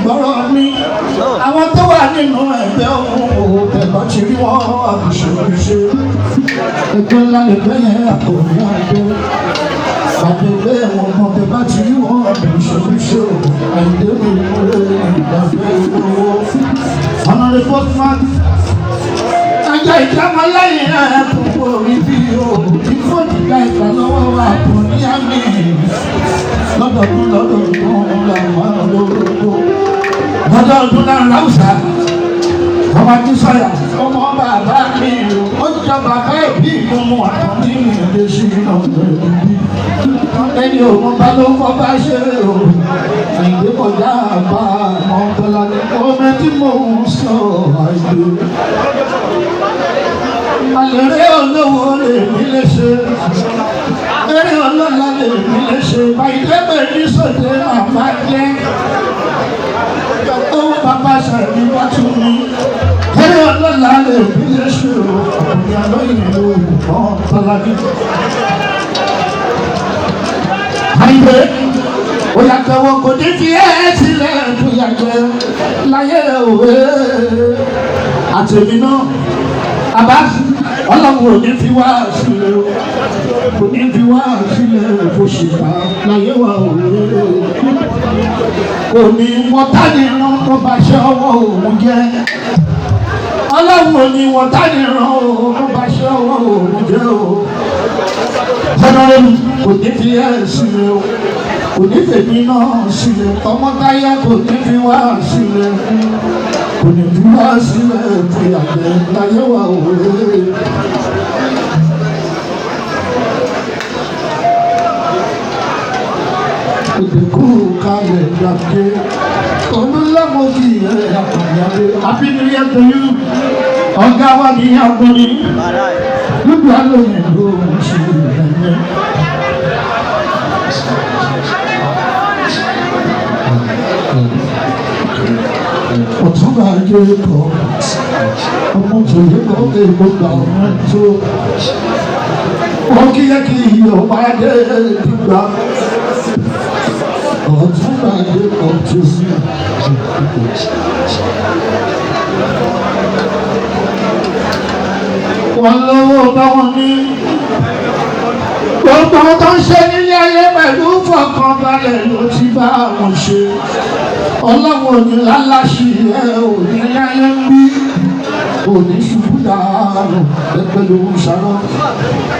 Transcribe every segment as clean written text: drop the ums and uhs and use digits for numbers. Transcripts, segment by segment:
gbọ́rọ̀ mi àwọn tó wà nínú ẹgbẹ́ òun ẹ̀bá ti rí wọn àbùṣebùṣe ẹgbẹ́ ńlá ẹgbẹ́ yẹn àkòrí àgbẹ̀ àgbẹ̀gbẹ́ wọn kan ẹ̀bá ti rí wọn àbùṣebùṣe àìdébò ìwé ìgbàgbé owó ọ̀nà rẹ̀ postman ajá ìjámọ́ lẹ́yìn ẹ̀ púpọ̀ orí bí o ìfọ̀dí ká ìgbà lọ́wọ́ wa kò ní àmì lọ́dọọdún làwọn olóró lọ́dọọdún náà láwùsà ọmọ akínsọ́yà ọmọ bàbá mi ó jọ bàbá ẹ̀bí ìgbọ́mọ àkànní ìrìnlẹ̀ sí iná lẹ́bí ẹni òun bá ló fọ́ bá ṣe o àìgbé kọjá àbá àmọ́ bọ́lá ní ọmọ tí mò ń sọ àìgbé àlèrè olówó lè mí lè ṣe eré ọlọ́lá lè mí lè ṣe bàìdẹ́bẹ̀ ní sòdè màmá jẹ́ owó bàbá ṣàbí wá tún mi eré ọlọ́lá lè mí lè ṣe ọkùnrin alóyìn olùkọ́ tọ́lájú. àìgbé òyàgbẹ̀wò kò ní fi ẹ́ sílẹ̀ bóyàgbẹ́ láyé òwe àtẹ̀mí náà àbá ọlọ́run ò ní fi wá sílẹ̀ kò ní fi wá sílẹ̀ fòṣìkà láyé wa òwe kò ní wọ́n tání rán tó bá ṣe ọwọ́ òun jẹ́ ọlọ́run ò ní wọ́n tání rán tó bá ṣe ọwọ́ òun jẹ́ o jẹ́nọ́rẹ́lù kò ní fi ẹ̀ sílẹ̀ o kò ní fèmí náà sílẹ̀ ọmọdáyà kò ní fi wá sílẹ̀ kò ní fi wá sílẹ̀ fi àgbẹ̀ láyé wa òwe. Òdìkú kalẹ̀ gbàgbé olùlọ́mọdé ẹ̀ àkànyàdé Happy New Year to you ọ̀gá wa ní agbóni lóbi àlóyìn ló ń ṣe ẹ̀yẹ. Ọ̀túnba ayé kọ ọmọ tòye kọ èèmọ gbà ọmọ tó wọ́n kíyẹ́ kí ọba dé dìgbà Ọ̀túnba ayé kọ tó sí. Wọ́n lọ́wọ́ bá wọn ní gbogbo tó ń ṣe nílé ayé pẹ̀lú fọkànbalẹ̀ ló ti bá wọn ṣe. Ọlọ́run òní láláṣí ẹ̀ òní láyé ń bí òní ṣubú dànù ẹgbẹ́ ló ń ṣàrọ̀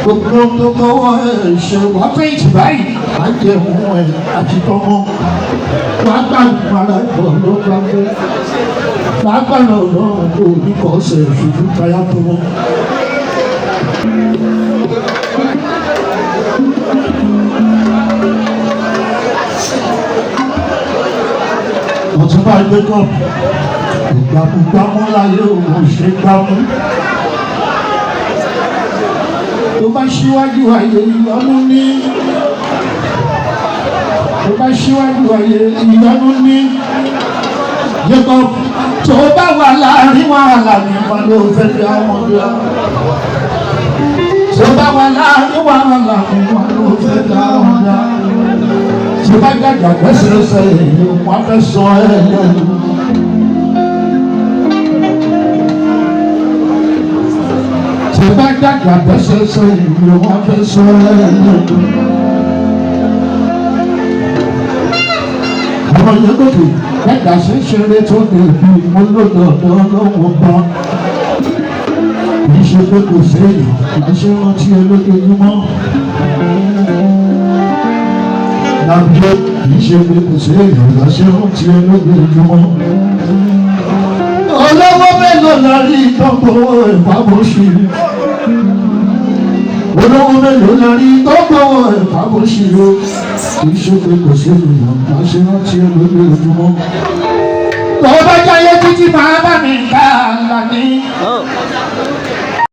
gbogbo tó kọ́wọ́ ẹ̀ ṣe wá fẹ́ ìtì báyìí á jẹun ẹ̀ àti tọ́mọ́ wá gbàgbọ́ ara ẹ̀kọ́ ló bá fẹ́ wá gbàgbọ́ ọlọ́run kò ní kọ́ ṣe ṣubú táyà tó mọ́. Ọ̀túnba gbé kọ́ ìgbàmúgbàmú láyé òun ṣe gbàmú. Tó bá ṣíwájú ayé ìyọnu ní. Tó bá ṣíwájú ayé ìyọnu ní. Yẹ́kọ̀ tó bá wà láàrin wàhálà ní wọn ló fẹ́ fi àwọn ọ̀dọ́. Tó bá wà láàrin wàhálà ní wọn ló fẹ́ fi àwọn ọ̀dọ́. Tí bá gàgà gbẹ́sẹ̀rẹ́sẹ̀ èyí wọ́n fẹ́ sọ ẹ̀ lẹ́nu. Tí bá gàgà gbẹ́sẹ̀rẹ́sẹ̀ èyí wọ́n fẹ́ sọ ẹ̀ lẹ́nu. Àwọn yẹn gòkè gàgà ṣe ń ṣeré tó lè bí olódòdó lọ́wọ́ bá. Kì í ṣe pé kò sí èyí, kì í ṣe rántí olójoojúmọ́. Lábẹ́ kìí ṣe pé kò sí èèyàn láṣẹ rántí olójoojúmọ́. Olówó mélòó la rí ìtọ́gbọ̀wọ́ ìfàbọ̀ṣì? Olówó mélòó la rí ìtọ́gbọ̀wọ́ ìfàbọ̀ṣì o? Kìí ṣe pé kò sí èèyàn láṣẹ rántí olójoojúmọ́. Tó bá jáyé títí máa bá mi ká àlá ní.